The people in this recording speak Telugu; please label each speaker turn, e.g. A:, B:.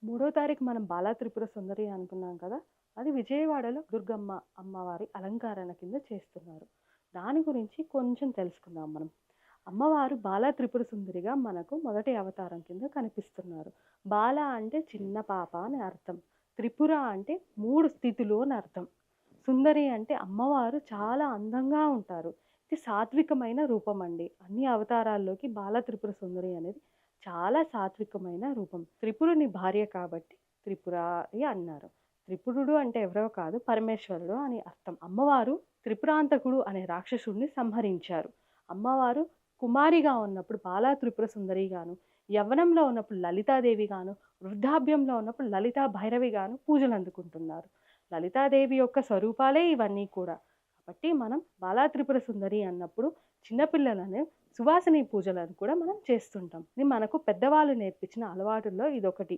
A: మూడో తారీఖు మనం బాలా త్రిపుర సుందరి అనుకున్నాం కదా! అది విజయవాడలో దుర్గమ్మ అమ్మవారి అలంకరణ కింద చేస్తున్నారు. దాని గురించి కొంచెం తెలుసుకుందాం మనం. అమ్మవారు బాలా త్రిపుర సుందరిగా మనకు మొదటి అవతారం కింద కనిపిస్తున్నారు. బాల అంటే చిన్న పాప అని అర్థం. త్రిపుర అంటే 3 స్థితులు అని అర్థం. సుందరి అంటే అమ్మవారు చాలా అందంగా ఉంటారు. ఇది సాత్వికమైన రూపం అండి. అన్ని అవతారాల్లోకి బాల త్రిపుర సుందరి అనేది చాలా సాత్వికమైన రూపం. త్రిపురుని భార్య కాబట్టి త్రిపురారి అన్నారు. త్రిపురుడు అంటే ఎవరో కాదు పరమేశ్వరుడు అని అర్థం. అమ్మవారు త్రిపురాంతకుడు అనే రాక్షసుడిని సంహరించారు. అమ్మవారు కుమారిగా ఉన్నప్పుడు బాలా త్రిపుర సుందరి గాను, యవ్వనంలో ఉన్నప్పుడు లలితాదేవి గాను, వృద్ధాప్యంలో ఉన్నప్పుడు లలితా భైరవి గాను పూజలు అందుకుంటున్నారు. లలితాదేవి యొక్క స్వరూపాలే ఇవన్నీ కూడా. కాబట్టి మనం బాలా త్రిపుర సుందరి అన్నప్పుడు చిన్నపిల్లలను సువాసిని పూజలను కూడా మనం చేస్తుంటాం. ఇది మనకు పెద్దవాళ్ళు నేర్పించిన అలవాటుల్లో ఇదొకటి.